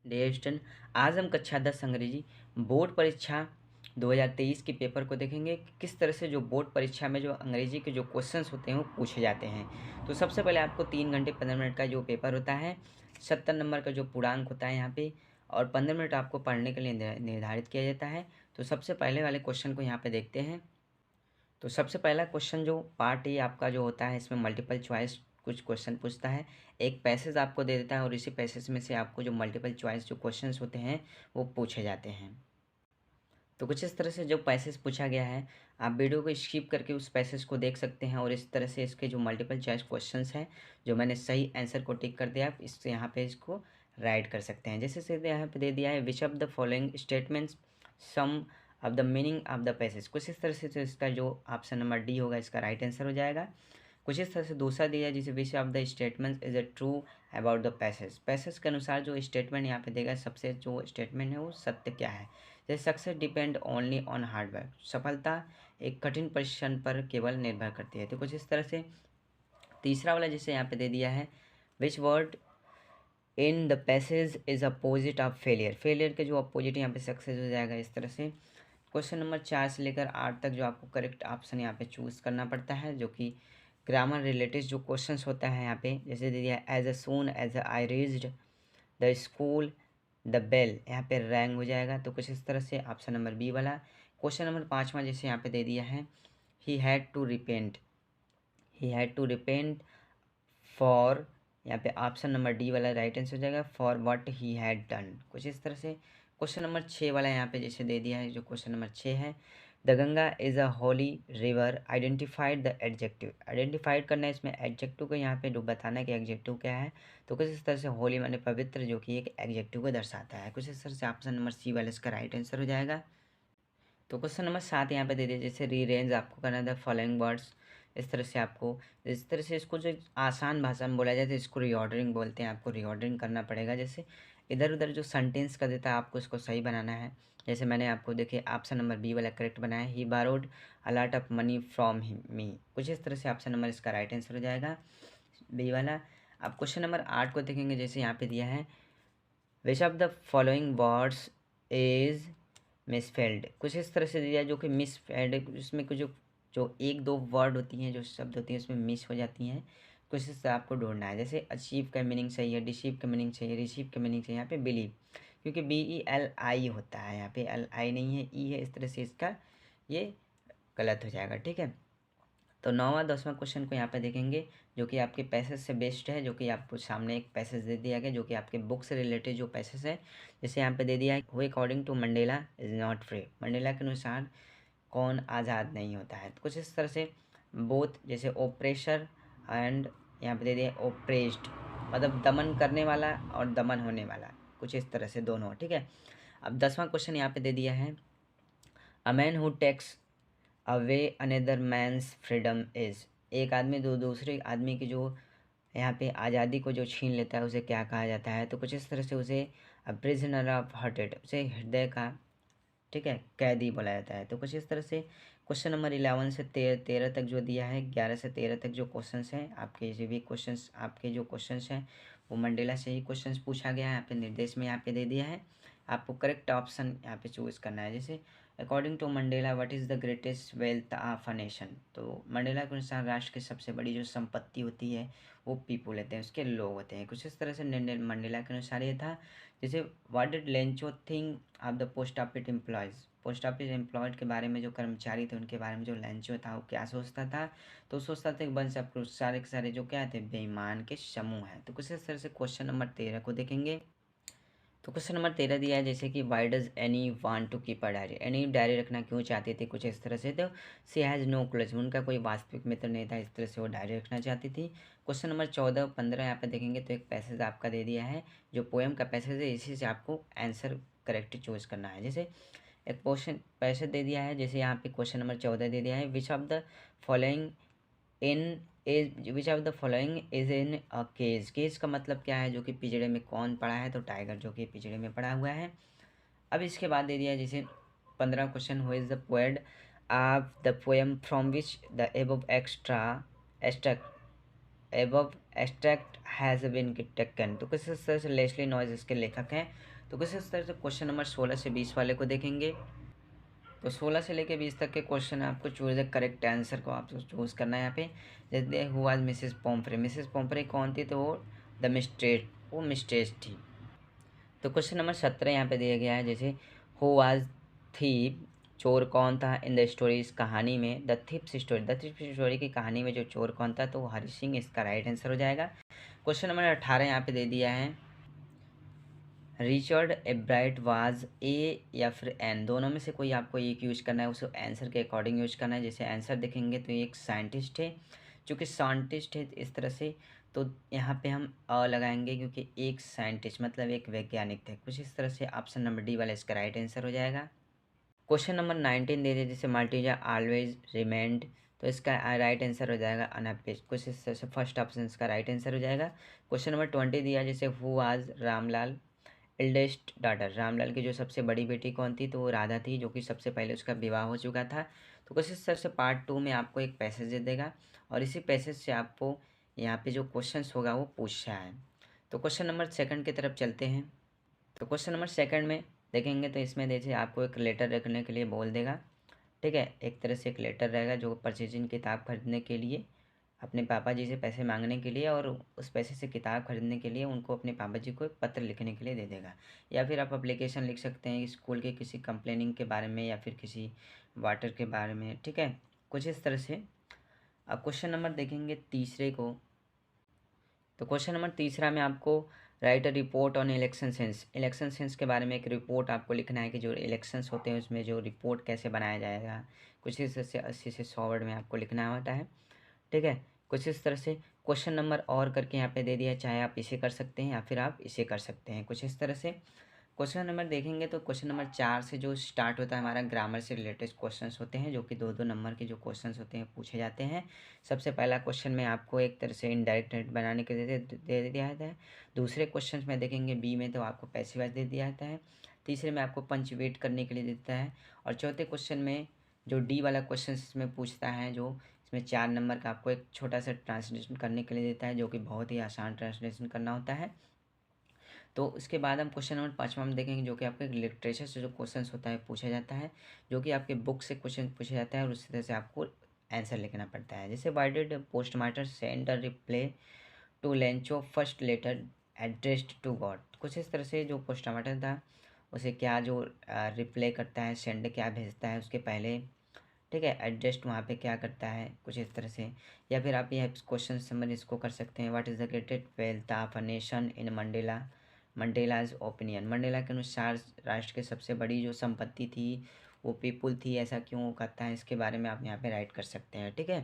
Dear student, आज हम कक्षा 10 अंग्रेजी बोर्ड परीक्षा 2023 के पेपर को देखेंगे कि किस तरह से जो बोर्ड परीक्षा में जो अंग्रेजी के जो क्वेश्चंस होते हैं वो पूछे जाते हैं। तो सबसे पहले आपको 3 घंटे 15 मिनट का जो पेपर होता है, 70 नंबर का जो पूर्णांक होता है यहाँ पे, और 15 मिनट आपको पढ़ने के लिए निर्धारित किया जाता है। तो सबसे पहले वाले क्वेश्चन को यहाँ पे देखते हैं। तो सबसे पहला क्वेश्चन जो पार्ट ए आपका जो होता है, इसमें मल्टीपल चॉइस कुछ क्वेश्चन पूछता है। एक पैसेज आपको दे देता है और इसी पैसेज में से आपको जो मल्टीपल चॉइस जो क्वेश्चंस होते हैं वो पूछे जाते हैं। तो कुछ इस तरह से जो पैसेज पूछा गया है, आप वीडियो को स्किप करके उस पैसेज को देख सकते हैं और इस तरह से इसके जो मल्टीपल चॉइस क्वेश्चंस हैं, जो मैंने सही आंसर को टिक कर दिया, आप इससे यहाँ पे इसको राइट कर सकते हैं। जैसे सीधे यहाँ पे दे दिया है, which of the following statements sum of the meaning of the passage. कुछ इस तरह से तो इसका जो ऑप्शन नंबर डी होगा इसका राइट आंसर हो जाएगा। कुछ इस तरह से दूसरा दिया, जिसे विच of the statement is a true about the passage. Passage के अनुसार जो स्टेटमेंट यहाँ पे देगा, सबसे जो स्टेटमेंट है वो सत्य क्या है। जैसे success depend only on hard work, सफलता एक कठिन परिश्रम पर केवल निर्भर करती है। तो कुछ इस तरह से तीसरा वाला जिसे यहाँ पे दे दिया है, which word in the passage is opposite of failure. Failure के जो अपोजिट यहाँ पे सक्सेस हो जाएगा इस तरह से। क्वेश्चन नंबर 4 से लेकर 8 तक जो आपको करेक्ट ऑप्शन यहाँ पे चूज़ करना पड़ता है, जो कि ग्रामर रिलेटेड जो क्वेश्चंस होता है यहाँ पे। जैसे दे दिया, as a soon as I reached the school the bell, यहाँ पे रैंग हो जाएगा। तो कुछ इस तरह से ऑप्शन नंबर बी वाला। क्वेश्चन नंबर 5वां जैसे यहाँ पे दे दिया है, he had to repent, he had to repent for, यहाँ पे ऑप्शन नंबर डी वाला राइट आंसर हो जाएगा, for what he had done. कुछ इस तरह से क्वेश्चन नंबर 6 वाला यहाँ पे जैसे दे दिया है, जो क्वेश्चन नंबर 6 है, the Ganga is a Holi river, identified the adjective. Identified करना है इसमें एडजेक्टिव को, यहाँ पे बताना है कि एडजेक्टिव क्या है। तो कुछ इस तरह से होली माने पवित्र, जो कि एक एडजेक्टिव को दर्शाता है। कुछ इस तरह से ऑप्शन नंबर सी वाला इसका राइट आंसर हो जाएगा। तो क्वेश्चन नंबर 7 यहाँ पे दे दिया, जैसे रीअरेंज आपको करना था फॉलोइंग वर्ड्स। इस तरह से आपको, इस तरह से इसको जो आसान भाषा में बोला जाता है इसको रीऑर्डरिंग बोलते हैं। आपको रीऑर्डरिंग करना पड़ेगा। जैसे इधर उधर जो सेंटेंस का देता है आपको इसको सही बनाना है। जैसे मैंने आपको देखिए ऑप्शन नंबर बी वाला करेक्ट बनाया, he borrowed a lot of money from me. कुछ इस तरह से ऑप्शन नंबर इसका राइट आंसर हो जाएगा बी वाला। अब क्वेश्चन नंबर 8 को देखेंगे, जैसे यहाँ पे दिया है, which of the following words is misspelled. कुछ इस तरह से दिया जो कि मिसफेल्ड, उसमें कुछ जो जो एक दो वर्ड होती हैं, जो शब्द होती हैं उसमें मिस हो जाती हैं। कुछ इस तरह आपको ढूंढना है। जैसे अचीव का मीनिंग सही है, डिसीव का मीनिंग सही है, रिसीव का मीनिंग सही है। यहाँ पे बिलीव, क्योंकि BELI होता है, यहाँ पे LI नहीं है, ई है। इस तरह से इसका ये गलत हो जाएगा। ठीक है, तो 9वां 10वां क्वेश्चन को यहाँ पे देखेंगे, जो कि आपके पैसेज से बेस्ड है, जो कि आपको सामने एक पैसेज दे दिया गया, जो कि आपके बुक से रिलेटेड जो पैसेज है। जैसे यहाँ पे दे दिया है, who according to Mandela is not free. Mandela के अनुसार कौन आज़ाद नहीं होता है। तो कुछ इस तरह से बोथ, जैसे ओप्रेशर एंड, यहाँ पे दे दिया ओप्रेस्ड, मतलब दमन करने वाला और दमन होने वाला, कुछ इस तरह से दोनों। ठीक है, अब 10वां क्वेश्चन यहाँ पे दे दिया है, a man who takes away another man's freedom is. एक आदमी दूसरे आदमी की जो यहाँ पे आज़ादी को जो छीन लेता है उसे क्या कहा जाता है। तो कुछ इस तरह से उसे प्रिजनर ऑफ हार्टेड, उसे हृदय का, ठीक है, कैदी बोला जाता है। तो कुछ इस तरह से क्वेश्चन नंबर 11 से 13 तक जो दिया है, 11 से 13 तक जो क्वेश्चंस हैं आपके, जो भी क्वेश्चंस आपके जो क्वेश्चंस हैं वो मंडेला से ही क्वेश्चंस पूछा गया है। यहाँ पे निर्देश में यहाँ पे दे दिया है, आपको करेक्ट ऑप्शन यहाँ पे चूज़ करना है। जैसे according to Mandela what is the greatest wealth of a nation. तो मंडेला के अनुसार राष्ट्र की सबसे बड़ी जो संपत्ति होती है वो पीपुल होते हैं, उसके लोग होते हैं। कुछ इस तरह से मंडेला के अनुसार ये था। जैसे what did Lencho think of the post office employees. Post office employed के बारे में, जो कर्मचारी थे उनके बारे में जो लेंचो था वो क्या सोचता था। तो सोचता था कि बंस ऑफ सारे के सारे जो क्या थे, बेईमान के समूह हैं। तो कुछ इस तरह से क्वेश्चन नंबर 13 को देखेंगे। तो क्वेश्चन नंबर 13 दिया है, जैसे कि why does Anne want to keep a diary. Anne diary रखना क्यों चाहती थी, कुछ इस तरह से। तो सी हैज़ नो क्लोज, उनका कोई वास्तविक मित्र नहीं था, इस तरह से वो डायरी रखना चाहती थी। क्वेश्चन नंबर 14 15 यहाँ पे देखेंगे, तो एक पैसेज आपका दे दिया है, जो पोएम का पैसेज है, इसी से आपको आंसर करेक्ट चूज करना है। जैसे एक क्वेश्चन पैसेज दे दिया है, जैसे यहाँ पे क्वेश्चन नंबर 14 दे दिया है, which of the following in is, which of the following is in a cage. Cage का मतलब क्या है, जो कि पिंजड़े में कौन पड़ा है, तो टाइगर जो कि पिंजड़े में पड़ा हुआ है। अब इसके बाद दे दिया है, जैसे 15 question, who is the poet of the poem from which the above above extract has been taken. तो किस तरह से लेस्ली नॉइज इसके लेखक हैं। तो कुछ इस तरह से क्वेश्चन नंबर 16 से 20 वाले को देखेंगे। तो 16 से लेकर 20 तक के क्वेश्चन है, आपको चूज द करेक्ट आंसर को आपको चूज़ करना है यहाँ पे। जैसे हु वाज मिसेस पोम्फ्रे, मिसेस पोम्फ्रे कौन थी, तो वो द मिस्ट्रेट, वो मिस्ट्रेस थी। तो क्वेश्चन नंबर 17 यहाँ पे दिया गया है, जैसे हु वाज थीप, चोर कौन था इन द स्टोरी, इस कहानी में, the thief's story, the thief's story की कहानी में जो चोर कौन था, तो हरि सिंह इसका राइट आंसर हो जाएगा। क्वेश्चन नंबर 18 यहाँ पे दे दिया है, रिचर्ड एब्राइट वाज ए या फिर एन, दोनों में से कोई आपको एक यूज करना है, उसे आंसर के अकॉर्डिंग यूज करना है। जैसे आंसर देखेंगे तो ये एक साइंटिस्ट है, चूँकि साइंटिस्ट है इस तरह से, तो यहाँ पे हम अ लगाएंगे क्योंकि एक साइंटिस्ट मतलब एक वैज्ञानिक थे। कुछ इस तरह से ऑप्शन नंबर डी वाला इसका राइट आंसर हो जाएगा। क्वेश्चन नंबर 19 दे दिया, जैसे माल्टीजा ऑलवेज रिमेंड, तो इसका राइट आंसर हो जाएगा अनअपेज। कुछ इस तरह से फर्स्ट ऑप्शन इसका राइट आंसर हो जाएगा। क्वेश्चन नंबर 20 दिया, जैसे who was Ramlal eldest daughter, Ramlal की जो सबसे बड़ी बेटी कौन थी, तो वो राधा थी, जो कि सबसे पहले उसका विवाह हो चुका था। तो कुछ इस तरह से पार्ट 2 में आपको एक पैसेज दे देगा और इसी पैसेज से आपको यहाँ पे जो क्वेश्चंस होगा वो पूछा है। तो क्वेश्चन नंबर सेकंड की तरफ चलते हैं। तो क्वेश्चन नंबर सेकंड में देखेंगे तो इसमें देखिए आपको एक लेटर रखने के लिए बोल देगा, ठीक है। एक तरह से एक लेटर रहेगा जो परचेजिंग किताब खरीदने के लिए, अपने पापा जी से पैसे मांगने के लिए, और उस पैसे से किताब खरीदने के लिए उनको अपने पापा जी को एक पत्र लिखने के लिए दे देगा। या फिर आप एप्लीकेशन लिख सकते हैं स्कूल के किसी कंप्लेनिंग के बारे में या फिर किसी वाटर के बारे में, ठीक है, कुछ इस तरह से। अब क्वेश्चन नंबर देखेंगे तीसरे को। तो क्वेश्चन नंबर तीसरा में आपको right a report on election sense, election sense के बारे में एक रिपोर्ट आपको लिखना है कि जो इलेक्शंस होते हैं उसमें जो रिपोर्ट कैसे बनाया जाएगा। कुछ इस तरह से 80 से 100 वर्ड में आपको लिखना होता है, ठीक है। कुछ इस तरह से क्वेश्चन नंबर और करके यहाँ पे दे दिया है, चाहे आप इसे कर सकते हैं या फिर आप इसे कर सकते हैं, कुछ इस तरह से। क्वेश्चन नंबर देखेंगे तो क्वेश्चन नंबर 4 से जो स्टार्ट होता है हमारा ग्रामर से रिलेटेड क्वेश्चंस होते हैं, जो कि 2-2 नंबर के जो क्वेश्चंस होते हैं पूछे जाते हैं। सबसे पहला क्वेश्चन में आपको एक तरह से इनडायरेक्ट रेट बनाने के दे दिया जाता है। दूसरे क्वेश्चन में देखेंगे बी में तो आपको पैसिव वॉइस दे दिया जाता है। तीसरे में आपको पंचुएट करने के लिए देता है। और चौथे क्वेश्चन में जो डी वाला क्वेश्चन इसमें पूछता है, जो इसमें 4 नंबर का आपको एक छोटा सा ट्रांसलेशन करने के लिए देता है, जो कि बहुत ही आसान ट्रांसलेशन करना होता है। तो उसके बाद हम क्वेश्चन नंबर 5वां में देखेंगे, जो कि आपके लिटरेचर से जो क्वेश्चंस होता है पूछा जाता है, जो कि आपके बुक से क्वेश्चन पूछा जाता है और उसी तरह से आपको आंसर लिखना पड़ता है। जैसे why did postmaster send a reply to Lencho first letter addressed to God, कुछ इस तरह से जो पोस्टमास्टर था उसे क्या जो रिप्लाई करता है, सेंड क्या भेजता है उसके पहले, ठीक है, एडजस्ट वहाँ पे क्या करता है, कुछ इस तरह से। या फिर आप ये क्वेश्चन समझ इसको कर सकते हैं, what is the greatest wealth of a nation in Mandela's opinion, Mandela के अनुसार राष्ट्र की सबसे बड़ी जो संपत्ति थी वो पीपुल थी, ऐसा क्यों वो कहता है, इसके बारे में आप यहाँ पे राइट कर सकते हैं, ठीक है।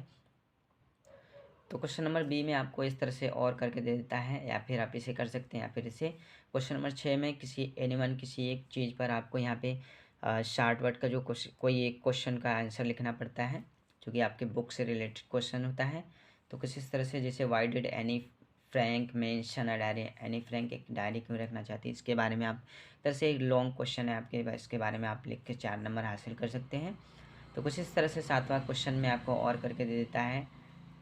तो क्वेश्चन नंबर बी में आपको इस तरह से और करके दे देता है, या फिर आप इसे कर सकते हैं या फिर इसे। क्वेश्चन नंबर 6 में किसी एनिमल किसी एक चीज़ पर आपको यहाँ पे शार्ट वर्ड का जो कोई एक क्वेश्चन का आंसर लिखना पड़ता है, जो कि आपके बुक से रिलेटेड क्वेश्चन होता है। तो कुछ इस तरह से, जैसे why did Anne Frank mention a diary, Anne Frank एक डायरी क्यों रखना चाहती है, इसके बारे में आप तरह से एक लॉन्ग क्वेश्चन है आपके, इसके बारे में आप लिख के 4 नंबर हासिल कर सकते हैं। तो कुछ इस तरह से 7वां क्वेश्चन में आपको और करके दे देता है,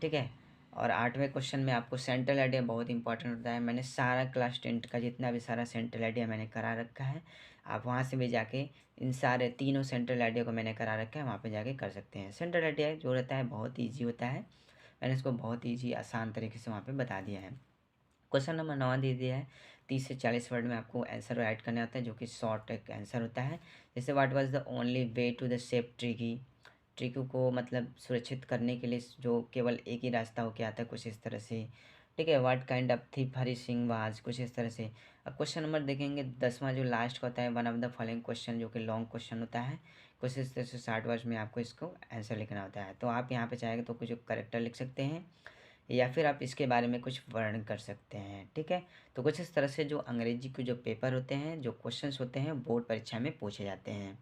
ठीक है। और 8वें क्वेश्चन में आपको सेंट्रल आइडिया बहुत इंपॉर्टेंट होता है। मैंने सारा क्लास 10 का जितना भी सारा सेंट्रल आइडिया मैंने करा रखा है, आप वहाँ से भी जाके इन सारे तीनों सेंट्रल आइडिया को मैंने करा रखा है, वहाँ पे जाके कर सकते हैं। सेंट्रल आइडिया जो रहता है बहुत ईजी होता है, मैंने इसको बहुत ईजी आसान तरीके से वहाँ पे बता दिया है। क्वेश्चन नंबर 9 दे दिया है, 30 से 40 वर्ड में आपको आंसर राइट करना होता है, जो कि शॉर्ट एक आंसर होता है। जैसे what was the only way to the safe tricky को मतलब सुरक्षित करने के लिए जो केवल एक ही रास्ता हो के आता है, कुछ इस तरह से, ठीक है। What kind of thief Hari Singh was, कुछ इस तरह से। अब क्वेश्चन नंबर देखेंगे 10वां जो लास्ट का होता है, one of the following question, जो कि लॉन्ग क्वेश्चन होता है, कुछ इस तरह से 60 वर्ड में आपको इसको आंसर लिखना होता है। तो आप यहाँ पे चाहेंगे तो कुछ करेक्टर लिख सकते हैं या फिर आप इसके बारे में कुछ वर्णन कर सकते हैं, ठीक है। तो कुछ इस तरह से जो अंग्रेजी के जो पेपर होते हैं, जो क्वेश्चंस होते हैं बोर्ड परीक्षा में पूछे जाते हैं।